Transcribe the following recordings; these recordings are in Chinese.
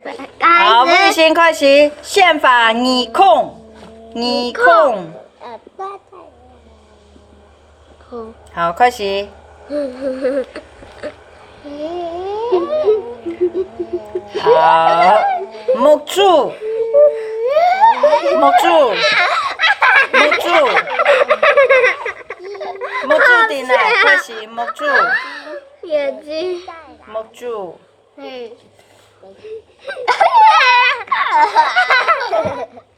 好，卫星开始，宪法拟控，拟控。好，开始。好，木柱，木柱，木柱，木柱顶来，开始木柱，眼睛。木柱。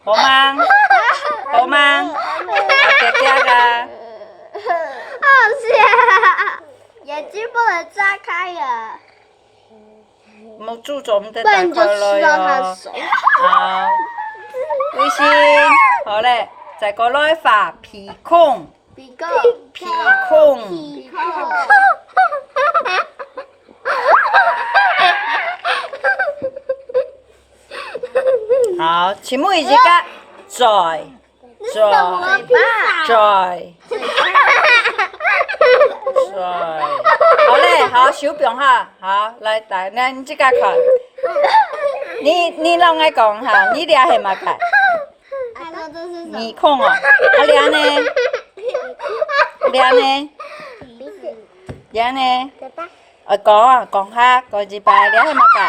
好吗？好吗？好嗲噶。好笑，眼睛不能张开呀。木柱做唔得大开了哟。好，微信，好嘞，再过来画鼻孔，鼻孔。鼻孔。鼻孔。好，前面一个在，好嘞，好手柄哈，好来，来，你这个看，你让我讲哈，你俩系嘛个？耳孔哦，啊俩呢？俩呢？俩呢？讲下，讲一排俩系嘛个？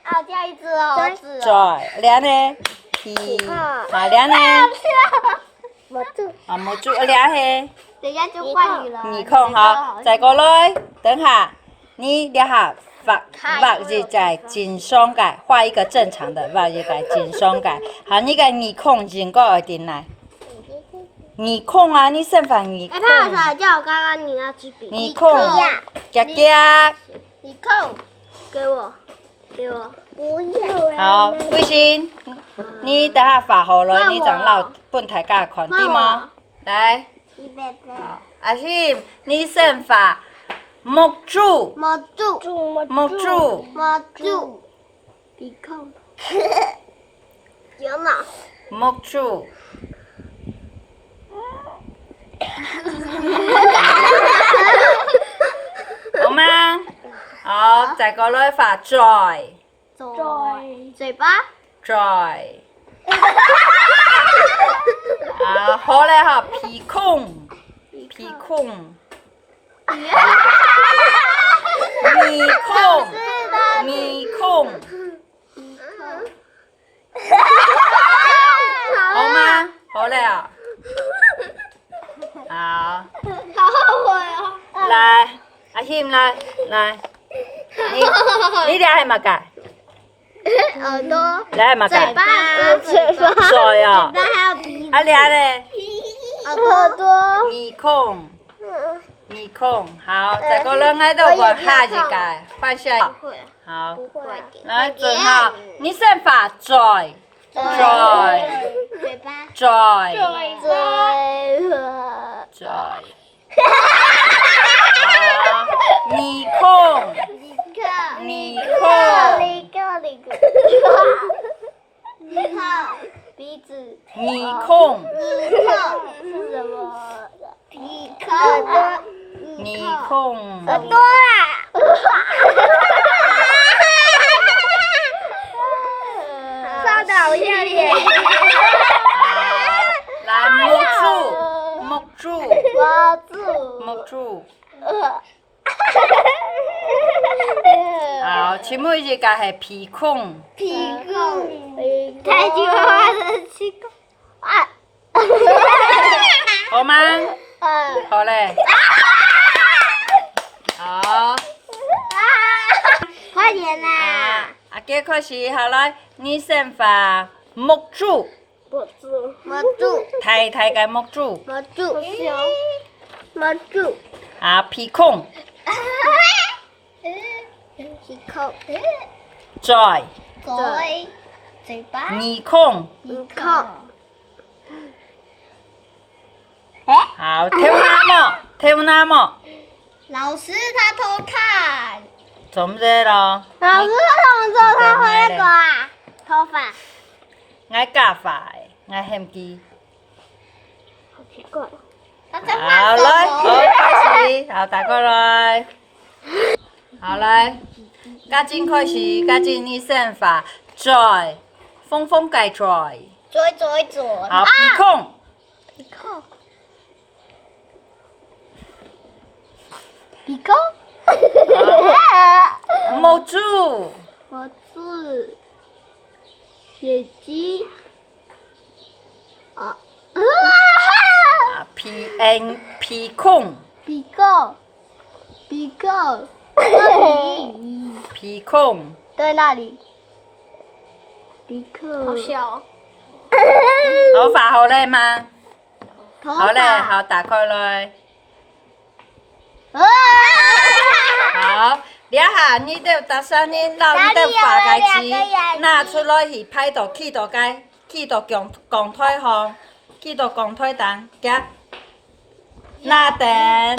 好掉一只猴子。在，俩呢？鼻，啊俩呢？没住。啊没住，俩系。等一下就换你了。耳孔好，再过来，等下，你俩下画字在正双界，画一个正常的，画一个正双界。好，你个耳孔经过二点来。耳孔啊，你先放耳他孔。好像叫我刚刚你那支笔。耳孔，夹夹。耳孔，给我，给我。不要好，卫星，你等下画好了，你长老本大家看对吗？来。阿信，你先画木柱，摸住，木柱，摸住，鼻孔，有脑，木柱。好吗？好，再过来画嘴，嘴巴，嘴。啊，好嘞哈，鼻孔，鼻孔。耳孔，耳孔。好吗？好嘞啊。好。好后悔哦。来，阿信来，你俩系嘛个？耳朵，俩系嘛个？嘴巴，嘴啊。那还有鼻子，啊俩嘞？耳朵，耳孔，耳孔。好，再过来我都画下一个，换下。好，来准好，你先画嘴，嘴巴，嘴，嘴，好，耳孔，鼻子，耳孔，是什么？鼻孔，耳孔。耳朵啦！稍等我一下脸。来，木柱，木柱。好，前面一个是鼻孔。太久了，奇怪。啊！好吗？好嘞。好。快点啦！阿姐开始，好来，你先画木柱，摸住，抬个木柱。摸住，摸住，啊，鼻孔，鼻孔，嘴，嘴巴，耳孔。鼻孔。好，跳那么，老师他偷看。做唔得咯？老师他怎么知道他会那个啊？头发。我假发的，我嫌机。好奇怪。他好来，好开始，好打过来。好来，赶紧开始，赶紧你先画嘴，拽，风风改拽。追。好，鼻孔，鼻孔。摸住，我是血鸡。啊！鼻孔，鼻孔，那里，鼻孔，对，那里，鼻孔，好小。头发好嘞吗？头好嘞，发，好，打开来。啊！好，抓下你的打算呢，让你的发盖子拿出来去拍到起到街，起到公台上，起到公台档，夹。拿灯，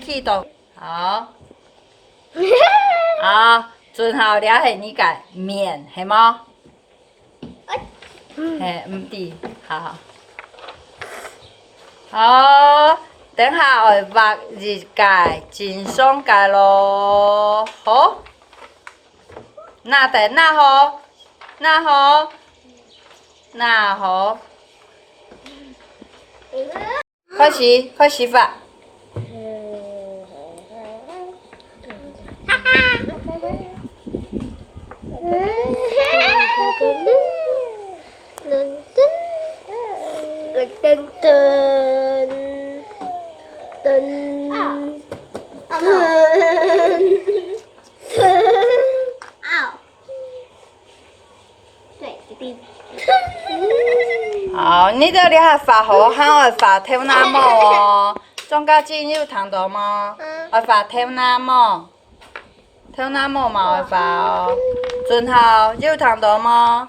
起到好。好，最后抓下你个面，系吗？嘿，唔对，好。好，等下我画日界，真爽界咯。好，那好，开始画。好，你这里还画好，喊我画头那么哦。庄家姐有听到吗？我画头那么嘛，我画哦。俊豪有听到吗？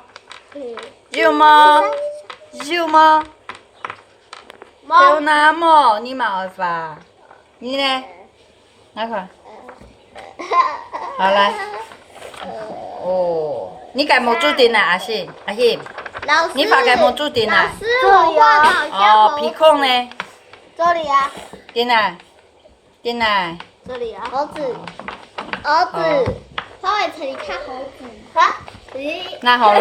有吗？头那么你嘛会画，你呢？来看。好来。哦，你该没注定啊，阿信。老师，你画该没注定啊。老师，我画的好像哦，鼻孔呢？这里啊。进来。这里啊。猴子，他会成，你看猴子。啊？那好了。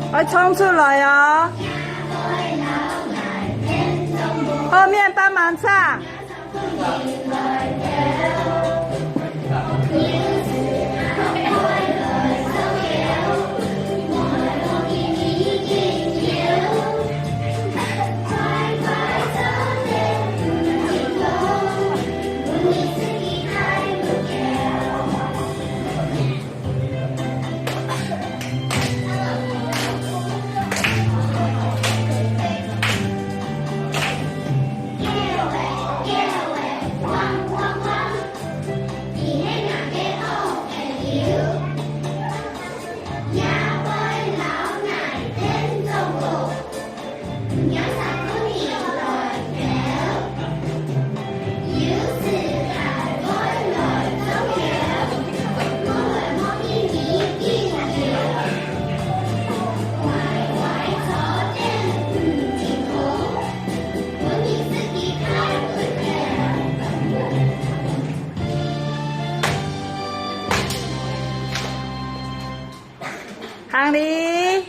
快冲出来哦！后面帮忙唱。行礼。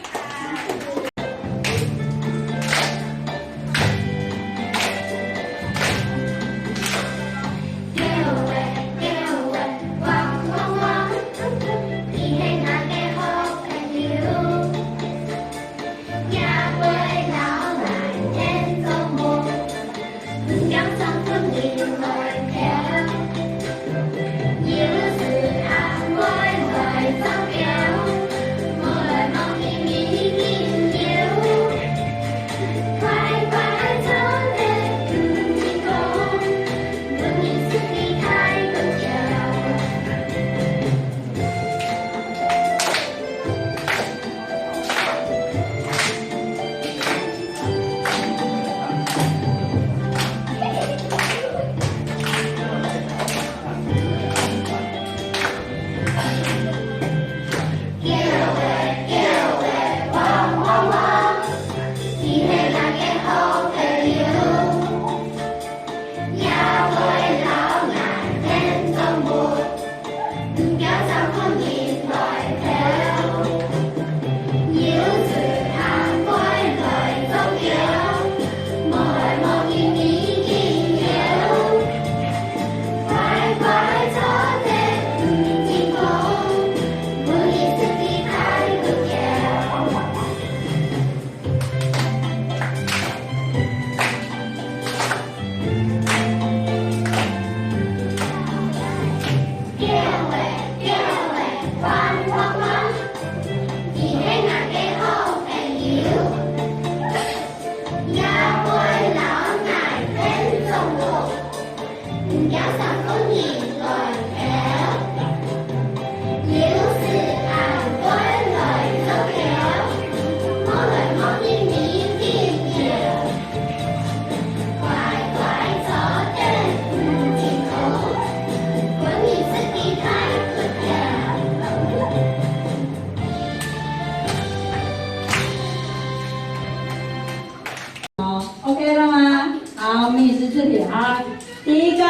OK 了吗？好，我们以十字体啊。第一个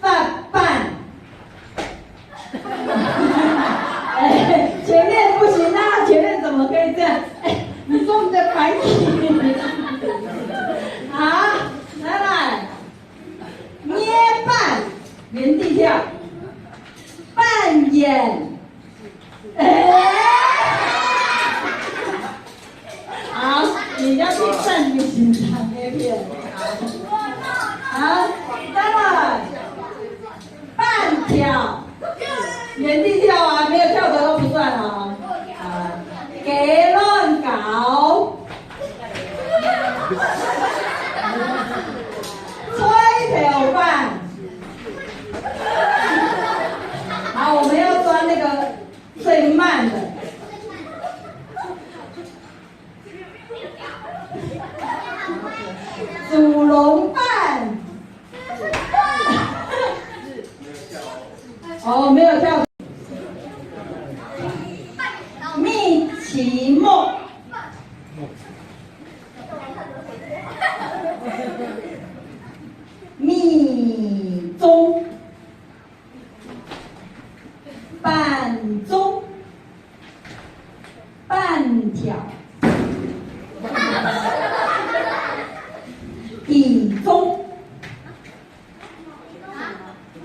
饭，哎，前面不行啊，前面怎么可以这样？哎，你说你的反应。好，来，捏半，原地跳，扮演，好，你要去站一个欣赏 A 片。好，再来，半跳，原地跳啊，没有跳的都不算哦。啊，给乱搞，吹头饭。好，我们要抓那个最慢的。煮笼饭，哦，没有跳。蜜期末，蜜中，半中，半条。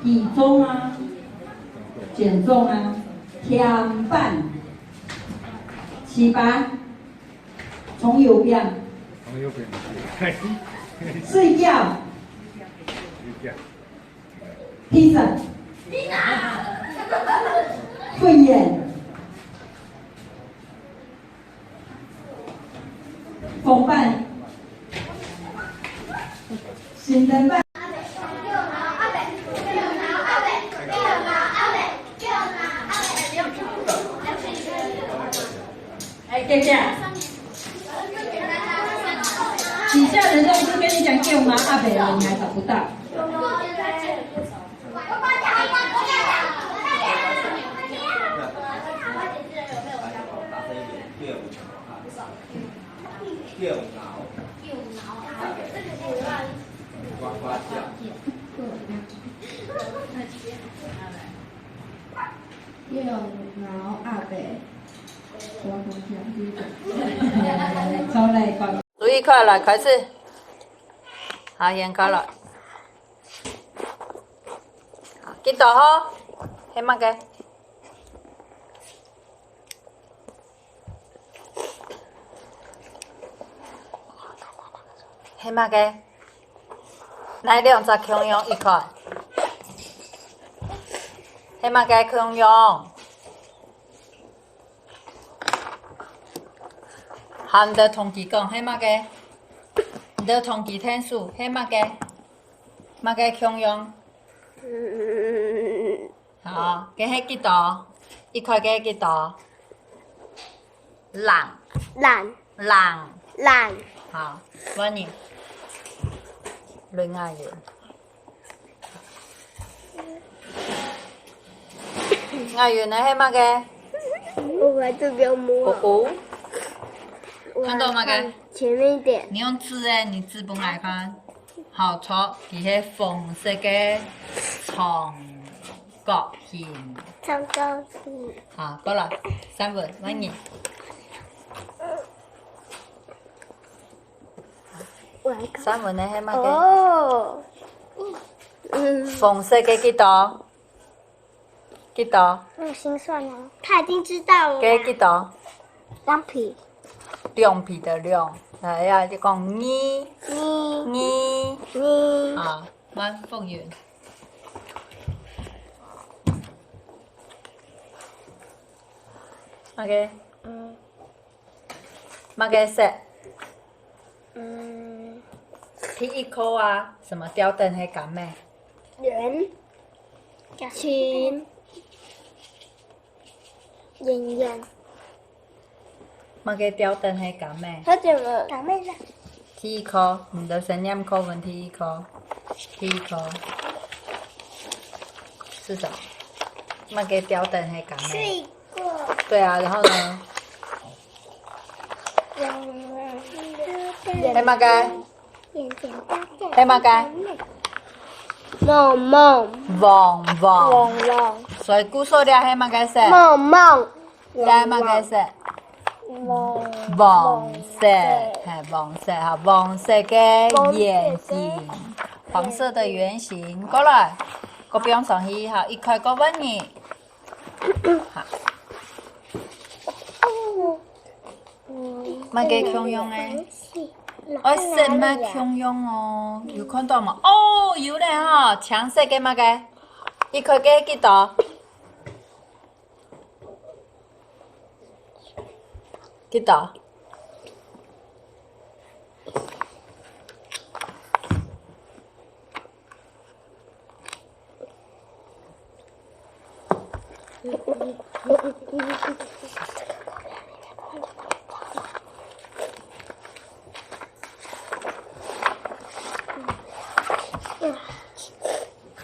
体重啊，减重啊，添饭，起吧，从右边，睡觉，披萨，慧眼，风范，新人饭。哎，姐姐，底下人都是跟你讲给我拿阿北了，你还找不到。右脑阿北。抽来讲。注意看了，开始。好，演开了。好，记到吼，黑马嘅。黑马嘅。来2只恐龙一块。黑马嘅恐龙。含的同期讲，迄物个，的同期天数，迄物个恐龙。好，给迄几多？一块给几多？狼。好，我呢？另外个。外圆的迄物个？我在这边摸。看到吗？个前面一点。你用纸诶，你纸本来看。好，错，伫迄红色个长角形。长角形。好，过来，3分，慢点。3分的迄物个。哦。红色个几多？几多？心算哦。他已经知道了。给几多2皮。2皮的2，来呀，就讲2。好，慢放远。OK。马个色。第一颗啊，什么吊灯迄干咩？圆。群。圆。马个吊灯迄干咩？他怎么？干咩啦？第一颗，你的神念课文第一颗是什么？马个吊灯迄干咩？睡过。对啊，然后呢？黑马个？黑马个？梦。所以古数了黑马个色？梦。黑马个色？黄色，黄色哈，黄色的眼睛，黄色的圆形，过来，我不用上去哈，一块个问你，好，乜嘅恐龙呢？我色乜恐龙哦，有看到吗？哦，有嘞哈，橙色嘅乜嘅，一块嘅几多？几多？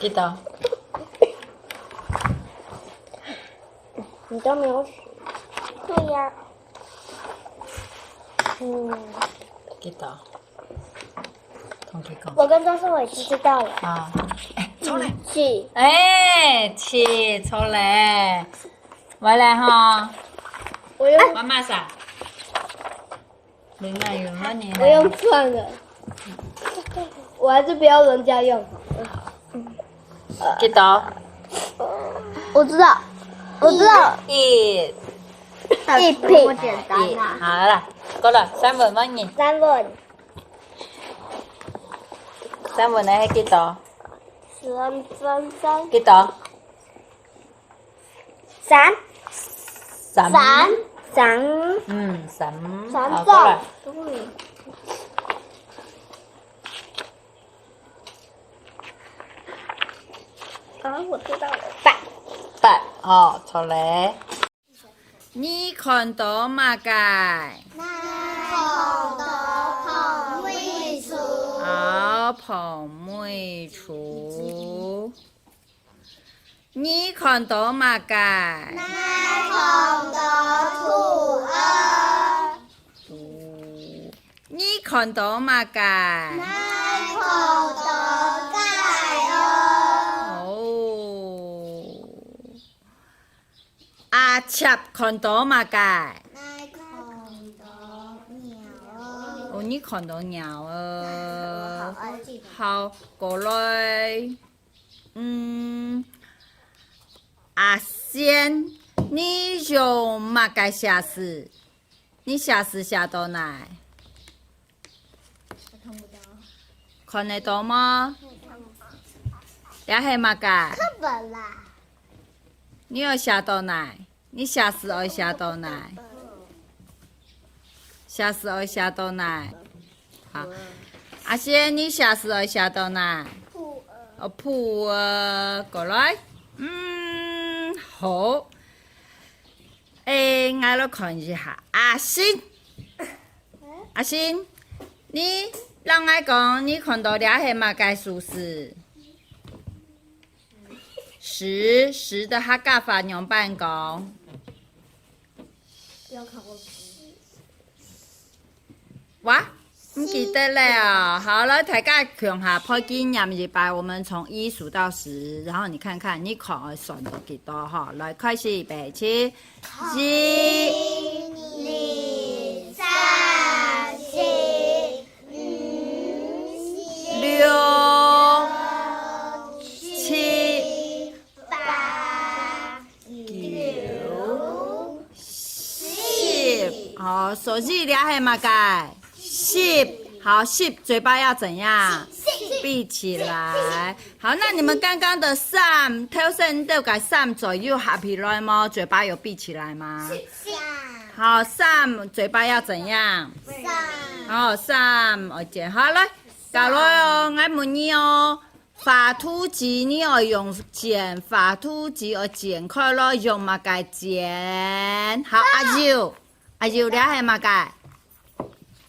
几多？你都没有数。对呀。几多？同题讲。我跟张思伟知道了。啊，哎，出来。7。哎，7出来，回来哈。我用。妈妈啥？另外有吗你？我用算了。我还是不要人家用。几多？我知道。一瓶。简单啦。好了，过来，3分吗你？3分。 3分係幾多？ 3。幾多3。？3。3好，過來。我知道了。8，哦，出嚟。你看到嗎？嘅？好，彭妹厨。你看到嗎？嘅？你看到嗎？嘅？哦。阿七看到嗎？嘅？哦，你看到鸟我好爱记得。好，过来。阿仙，你用嘛该下死？你下死下到哪？我看不到。看得到吗？也系嘛该？课本啦。你要下到哪？你下死要下到哪？下死要下到哪？好，阿仙，你下死要下到哪？普洱，过来。好。我来看一下，阿星，阿星，你让我讲，你看到俩系嘛该数字？10的客家话用办讲。有看过。哇，你记得了啊！好了，大家看下破经验日白，我们从1数到10，然后你看看你看我算到几多哈？来，开始预备起，1、2、3、4、5、6、7、8、9、10。好，手机俩系嘛该？10。好，10嘴巴要怎样？闭起来。好，那你们刚刚的3，头身都改3左右合起来吗？嘴巴有闭起来吗？好，3嘴巴要怎样？好，3我剪好了，搞来哦，我问你哦，发图机你要用剪，发图机要剪开了，用嘛该剪。好，阿舅俩系嘛该？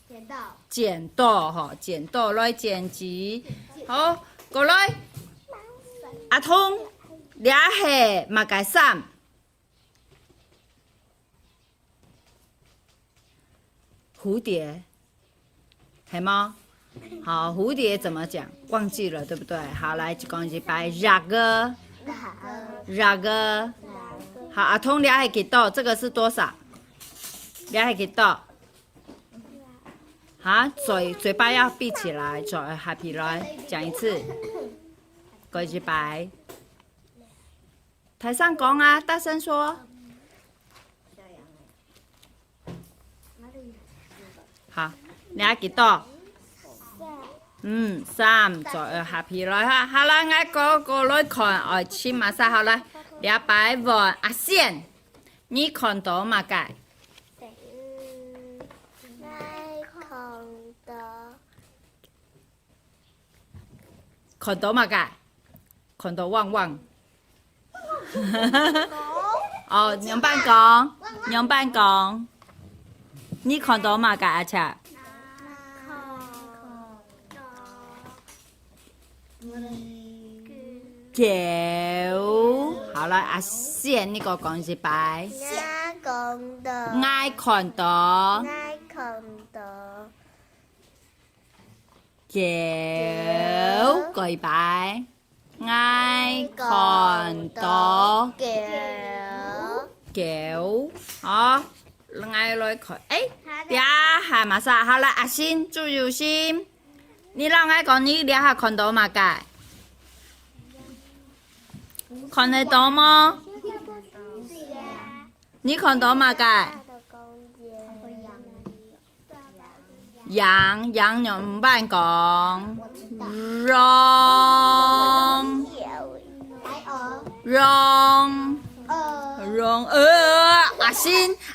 剪刀。剪刀吼，剪刀来剪辑。好，过来。阿通，俩系嘛该3。蝴蝶，系吗？好，蝴蝶怎么讲？忘记了，对不对？好，来一讲一摆，raga。好，阿通俩系几多？这个是多少？俩系几多？啊，嘴巴要闭起来，嘴合起来，讲一次。过一摆。台上讲啊，大声说。好，俩几多？3再合起来哈。好啦，我过来看，起码啥好啦。俩摆问阿仙，你看到嘛该？看到嘛该？看到旺旺。哦，用办讲。你看到嘛该阿恰？狗。好了，阿仙，你给我讲一摆。爱看到。狗，过一摆。愛看到狗，好，愛來看，俩係嘛啥？好啦，阿星，注意心，你讓我講，你俩係看到嘛？該看得到嗎？你看到嘛？該羊用辦講。wrong，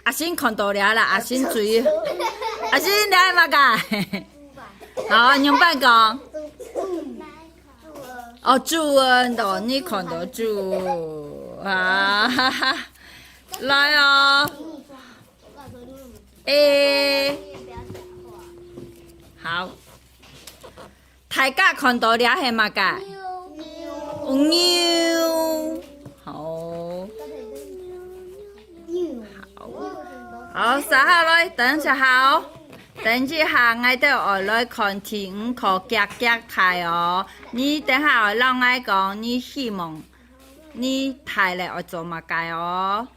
阿星看到了啦，阿星注意，阿星你係嘛㗎？好，用辦講。哦，主人的，你看到主啊，哈哈，來哦，A，好。大家看到了係嘛㗎？牛，好，好，撒下來，等一下好，等一下我哋我來看第5課夾題哦。你等下我讓我講，你希望你睇嚟我做乜嘅哦？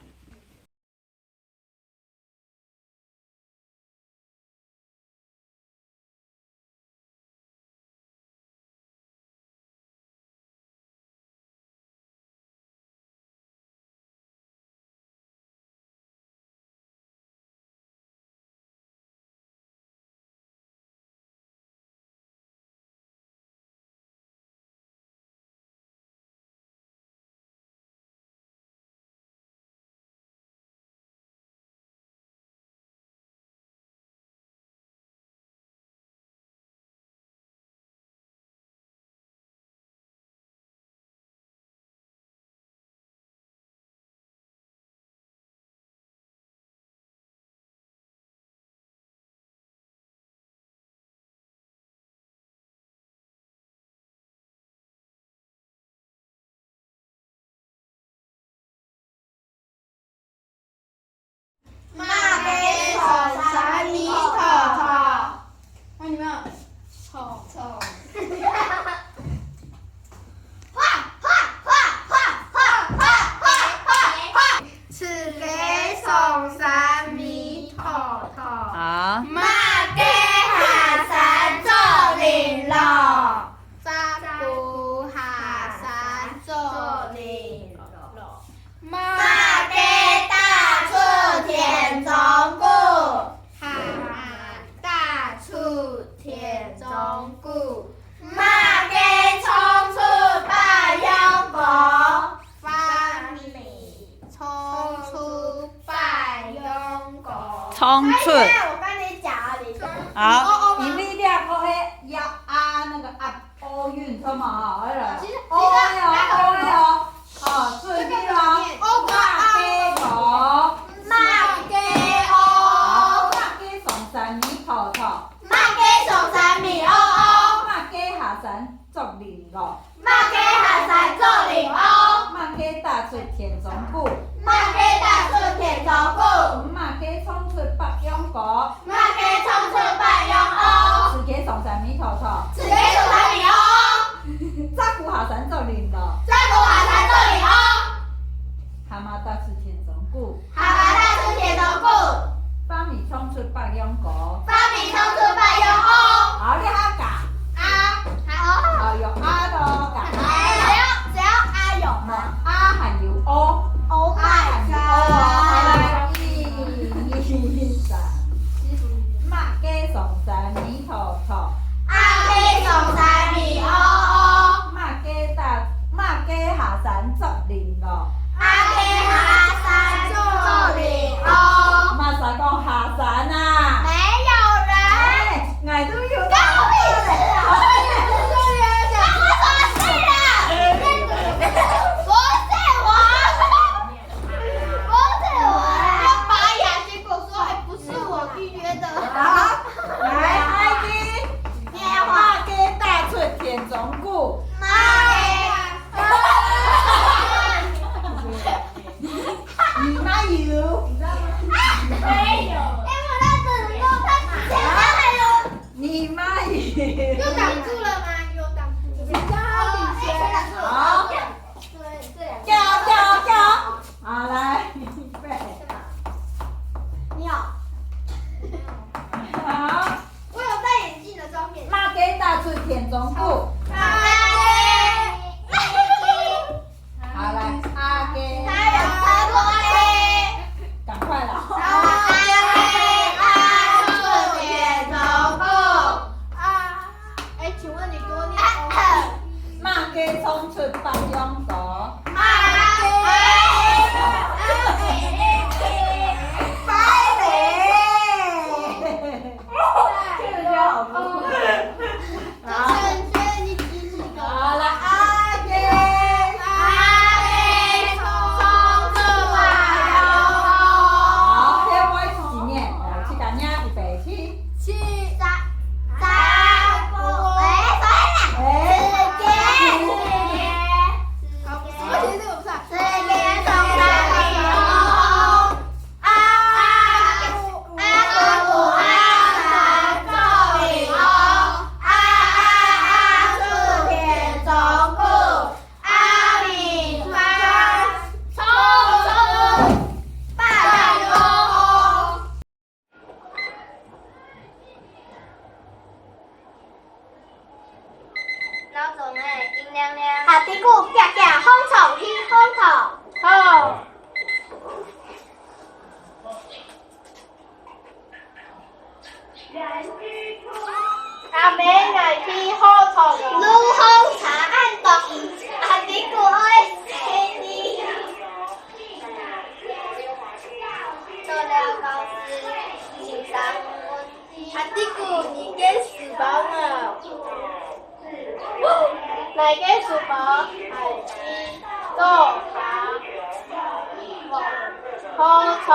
好。马给下山做零落，扎古下山做零落，马给大出田中谷，哈大出田中谷，马给冲出百用果，发米冲出百用果。冲出。我跟你讲啊，你好。你力量哦嘿，要啊那个啊欧韵，什么啊？那个其实哦嘿哦哦嘿哦，哦，注意了，马给狗，马给好，哦，马给上山米头头，马给上山米哦哦，馬嘅下山作零落，馬給下山做零哦，馬嘅踏出田中谷，馬給大出田中谷，馬嘅衝出北洋果，馬給衝出百用哦，自己上山米頭頭，自己上山米哦，扎古下山作零落，再給下山做零哦，蛤蟆踏出田中谷，蛤蟆大出田中谷，把米衝出北洋果，發米衝出百用哦，好，你下架，啊，好，哦用啊咯架，只要啊有嗎啊還有哦。 ？Oh my 哦， god！來一三，馬嘅上山米頭頭，阿給上山米哦哦，馬嘅下山作零落，阿給下山做零哦。馬實講下山啊！没有人，哎，我都有关我屁事啊！关我什么事啊？不是我，要拔牙，结果说哎，不是我预约的。好，來愛弟，你要馬嘅踏出田中谷，妈你哪有？没有，因为他只能他前面还有，你哪有？有挡住了吗？有挡住。好，叫，好來，預備，你好，好。我有戴眼镜的照片。馬嘅踏出田中谷，好來，阿嘅，趕快啦！请问你多念馬嘅衝出北洋果，好了，阿嘅，好，先我自己念，來，去大家預備起，下底股啪啪风虫去风头，好。阿妹来去好虫，如风查案动，下底股爱生你。做了高斯，情商温，下底股你给死包了。来个书包，海鸡、豆芽、好虫。